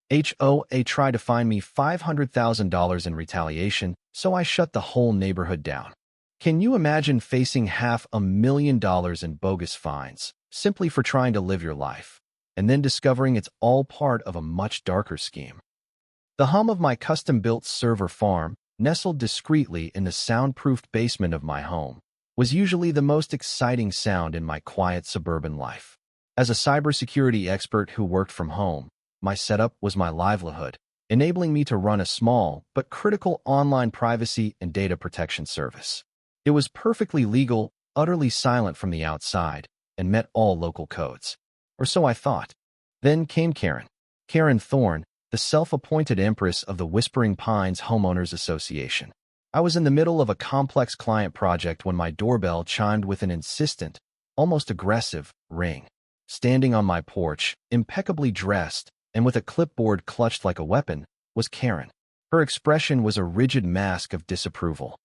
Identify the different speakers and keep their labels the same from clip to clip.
Speaker 1: HOA tried to fine me $500,000 in retaliation, so I shut the whole neighborhood down. Can you imagine facing $500,000 in bogus fines, simply for trying to live your life, and then discovering it's all part of a much darker scheme? The hum of my custom-built server farm, nestled discreetly in the soundproofed basement of my home, was usually the most exciting sound in my quiet suburban life. As a cybersecurity expert who worked from home, my setup was my livelihood, enabling me to run a small but critical online privacy and data protection service. It was perfectly legal, utterly silent from the outside, and met all local codes. Or so I thought. Then came Karen. Karen Thorne, the self-appointed empress of the Whispering Pines Homeowners Association. I was in the middle of a complex client project when my doorbell chimed with an insistent, almost aggressive, ring. Standing on my porch, impeccably dressed, and with a clipboard clutched like a weapon, was Karen. Her expression was a rigid mask of disapproval.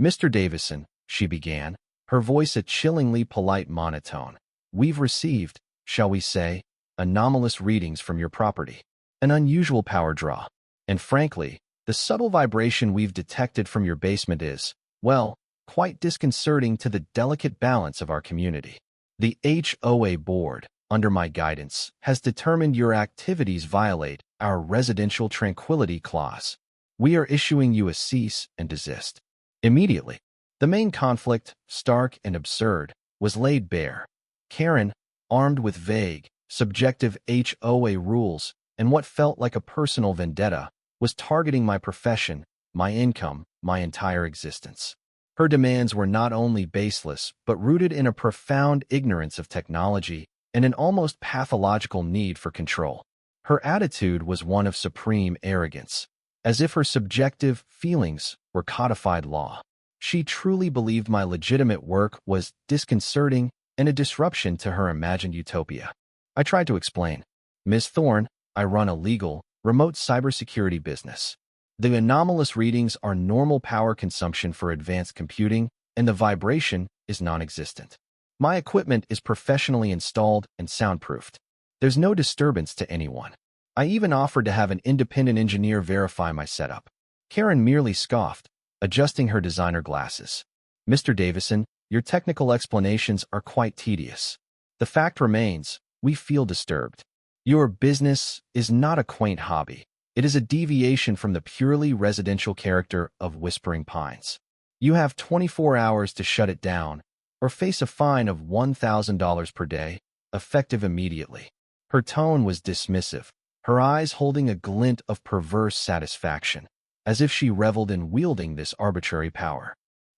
Speaker 1: "Mr. Davison," she began, her voice a chillingly polite monotone, "we've received, shall we say, anomalous readings from your property. An unusual power draw. And frankly, the subtle vibration we've detected from your basement is, well, quite disconcerting to the delicate balance of our community. The HOA board, under my guidance, has determined your activities violate our residential tranquility clause. We are issuing you a cease and desist." Immediately, the main conflict, stark and absurd, was laid bare. Karen, armed with vague, subjective HOA rules and what felt like a personal vendetta, was targeting my profession, my income, my entire existence. Her demands were not only baseless, but rooted in a profound ignorance of technology and an almost pathological need for control. Her attitude was one of supreme arrogance, as if her subjective feelings were codified law. She truly believed my legitimate work was disconcerting and a disruption to her imagined utopia. I tried to explain. "Ms. Thorne, I run a legal, remote cybersecurity business. The anomalous readings are normal power consumption for advanced computing, and the vibration is non-existent. My equipment is professionally installed and soundproofed. There's no disturbance to anyone. I even offered to have an independent engineer verify my setup." Karen merely scoffed, adjusting her designer glasses. "Mr. Davison, your technical explanations are quite tedious. The fact remains, we feel disturbed. Your business is not a quaint hobby. It is a deviation from the purely residential character of Whispering Pines. You have 24 hours to shut it down, or face a fine of $1,000 per day, effective immediately." Her tone was dismissive, her eyes holding a glint of perverse satisfaction, as if she reveled in wielding this arbitrary power.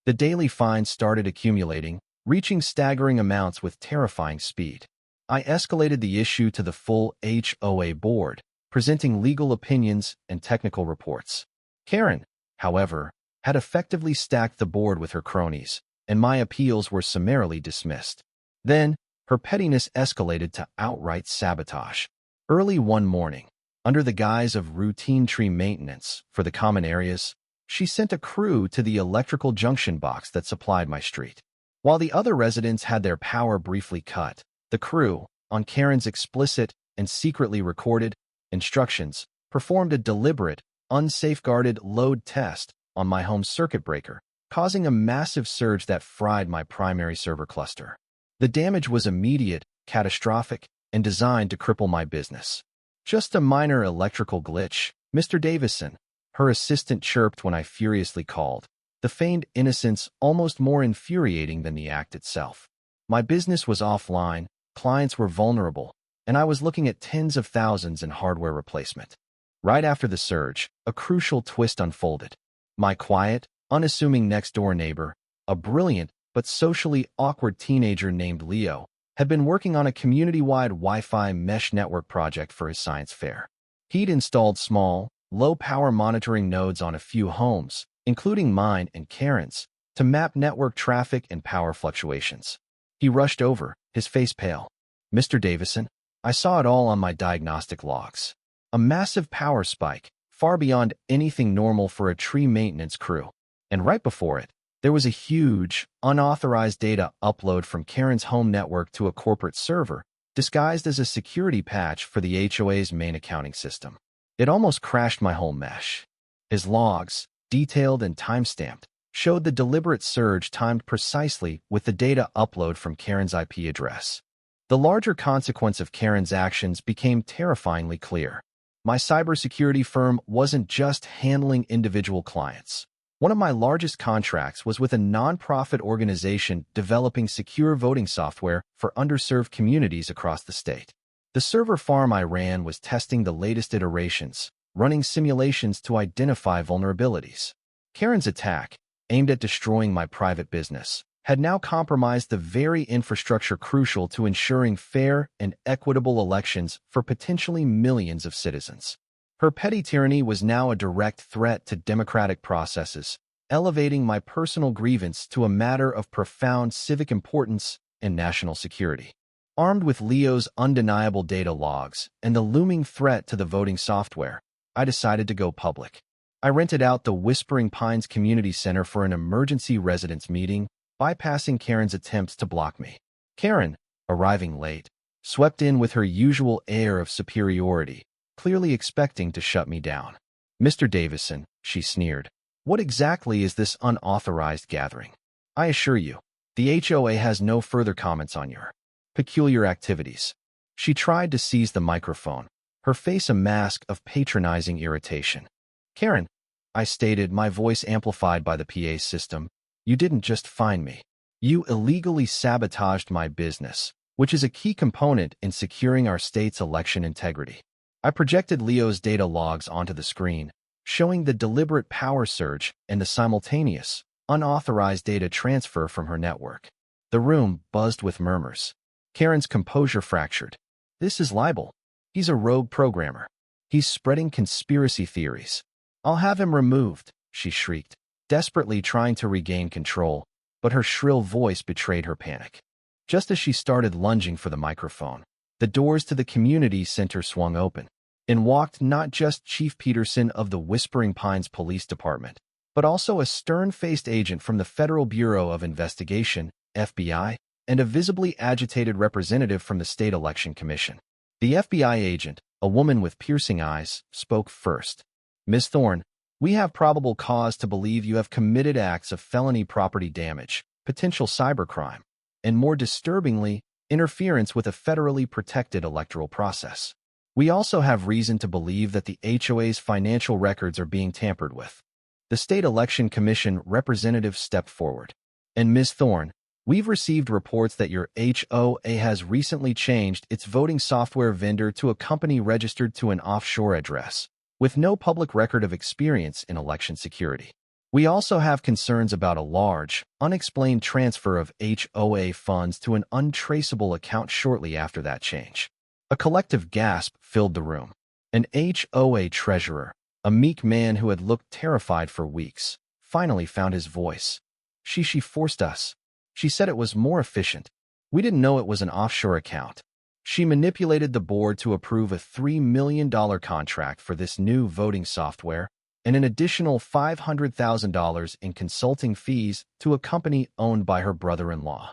Speaker 1: The daily fines started accumulating, reaching staggering amounts with terrifying speed. I escalated the issue to the full HOA board, presenting legal opinions and technical reports. Karen, however, had effectively stacked the board with her cronies, and my appeals were summarily dismissed. Then, her pettiness escalated to outright sabotage. Early one morning, under the guise of routine tree maintenance for the common areas, she sent a crew to the electrical junction box that supplied my street. While the other residents had their power briefly cut, the crew, on Karen's explicit and secretly recorded instructions, performed a deliberate, unsafeguarded load test on my home circuit breaker, causing a massive surge that fried my primary server cluster. The damage was immediate, catastrophic, and designed to cripple my business. "Just a minor electrical glitch, Mr. Davison," her assistant chirped when I furiously called, the feigned innocence almost more infuriating than the act itself. My business was offline, clients were vulnerable, and I was looking at tens of thousands in hardware replacement. Right after the surge, a crucial twist unfolded. My quiet, unassuming next-door neighbor, a brilliant but socially awkward teenager named Leo, had been working on a community-wide Wi-Fi mesh network project for his science fair. He'd installed small, low-power monitoring nodes on a few homes, including mine and Karen's, to map network traffic and power fluctuations. He rushed over, his face pale. "Mr. Davison, I saw it all on my diagnostic logs. A massive power spike, far beyond anything normal for a tree maintenance crew. And right before it, there was a huge, unauthorized data upload from Karen's home network to a corporate server, disguised as a security patch for the HOA's main accounting system. It almost crashed my whole mesh. His logs, detailed and timestamped, showed the deliberate surge timed precisely with the data upload from Karen's IP address. The larger consequence of Karen's actions became terrifyingly clear. My cybersecurity firm wasn't just handling individual clients. One of my largest contracts was with a nonprofit organization developing secure voting software for underserved communities across the state. The server farm I ran was testing the latest iterations, running simulations to identify vulnerabilities. Karen's attack, aimed at destroying my private business, had now compromised the very infrastructure crucial to ensuring fair and equitable elections for potentially millions of citizens. Her petty tyranny was now a direct threat to democratic processes, elevating my personal grievance to a matter of profound civic importance and national security. Armed with Leo's undeniable data logs and the looming threat to the voting software, I decided to go public. I rented out the Whispering Pines Community Center for an emergency residents meeting, bypassing Karen's attempts to block me. Karen, arriving late, swept in with her usual air of superiority, clearly expecting to shut me down. "Mr. Davison," she sneered, "what exactly is this unauthorized gathering? I assure you, the HOA has no further comments on your peculiar activities." She tried to seize the microphone, her face a mask of patronizing irritation. "Karen," I stated, my voice amplified by the PA system, "you didn't just find me. You illegally sabotaged my business, which is a key component in securing our state's election integrity." I projected Leo's data logs onto the screen, showing the deliberate power surge and the simultaneous, unauthorized data transfer from her network. The room buzzed with murmurs. Karen's composure fractured. "This is libel. He's a rogue programmer. He's spreading conspiracy theories. I'll have him removed," she shrieked, desperately trying to regain control, but her shrill voice betrayed her panic. Just as she started lunging for the microphone, the doors to the community center swung open. In walked not just Chief Peterson of the Whispering Pines Police Department, but also a stern-faced agent from the Federal Bureau of Investigation, FBI, and a visibly agitated representative from the State Election Commission. The FBI agent, a woman with piercing eyes, spoke first. "Ms. Thorne, we have probable cause to believe you have committed acts of felony property damage, potential cybercrime, and more disturbingly, interference with a federally protected electoral process. We also have reason to believe that the HOA's financial records are being tampered with." The State Election Commission representative stepped forward. "And Ms. Thorne, we've received reports that your HOA has recently changed its voting software vendor to a company registered to an offshore address, with no public record of experience in election security. We also have concerns about a large, unexplained transfer of HOA funds to an untraceable account shortly after that change." A collective gasp filled the room. An HOA treasurer, a meek man who had looked terrified for weeks, finally found his voice. She forced us. She said it was more efficient. We didn't know it was an offshore account. She manipulated the board to approve a $3 million contract for this new voting software and an additional $500,000 in consulting fees to a company owned by her brother-in-law.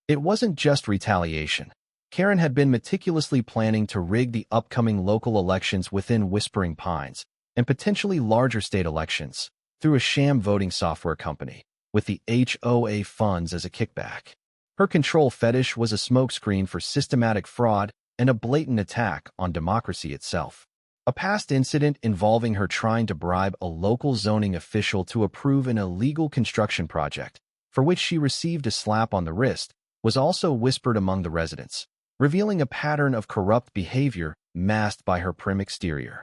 Speaker 1: It wasn't just retaliation. Karen had been meticulously planning to rig the upcoming local elections within Whispering Pines and potentially larger state elections through a sham voting software company, with the HOA funds as a kickback. Her control fetish was a smokescreen for systematic fraud and a blatant attack on democracy itself. A past incident involving her trying to bribe a local zoning official to approve an illegal construction project, for which she received a slap on the wrist, was also whispered among the residents, revealing a pattern of corrupt behavior masked by her prim exterior.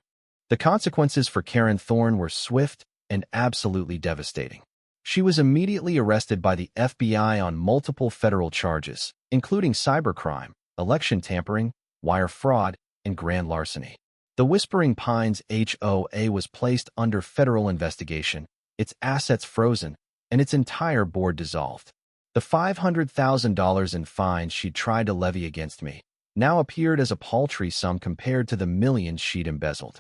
Speaker 1: The consequences for Karen Thorne were swift and absolutely devastating. She was immediately arrested by the FBI on multiple federal charges, including cybercrime, election tampering, wire fraud, and grand larceny. The Whispering Pines HOA was placed under federal investigation, its assets frozen, and its entire board dissolved. The $500,000 in fines she'd tried to levy against me now appeared as a paltry sum compared to the millions she'd embezzled.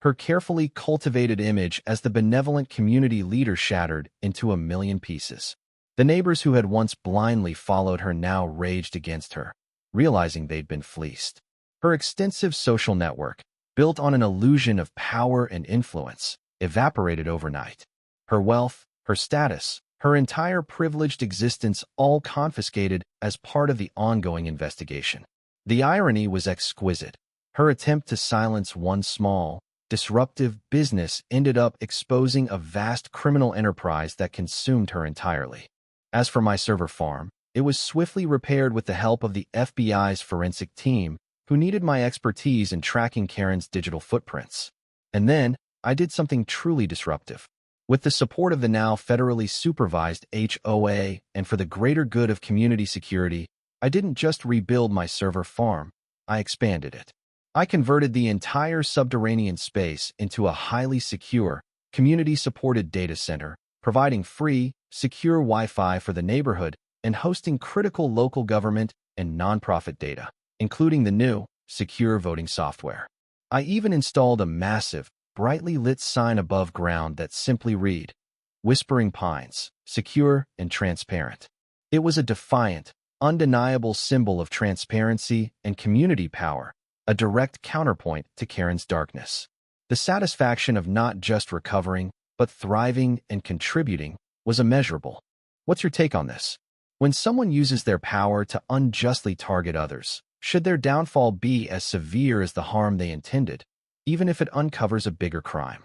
Speaker 1: Her carefully cultivated image as the benevolent community leader shattered into a million pieces. The neighbors who had once blindly followed her now raged against her, realizing they'd been fleeced. Her extensive social network, built on an illusion of power and influence, evaporated overnight. Her wealth, her status, her entire privileged existence all confiscated as part of the ongoing investigation. The irony was exquisite. Her attempt to silence one small, disruptive business ended up exposing a vast criminal enterprise that consumed her entirely. As for my server farm, it was swiftly repaired with the help of the FBI's forensic team, who needed my expertise in tracking Karen's digital footprints. And then, I did something truly disruptive. With the support of the now federally supervised HOA and for the greater good of community security, I didn't just rebuild my server farm, I expanded it. I converted the entire subterranean space into a highly secure, community-supported data center, providing free, secure Wi-Fi for the neighborhood and hosting critical local government and nonprofit data, including the new, secure voting software. I even installed a massive, brightly lit sign above ground that simply read, "Whispering Pines, secure and transparent." It was a defiant, undeniable symbol of transparency and community power, a direct counterpoint to Karen's darkness. The satisfaction of not just recovering, but thriving and contributing was immeasurable. What's your take on this? When someone uses their power to unjustly target others, should their downfall be as severe as the harm they intended, even if it uncovers a bigger crime?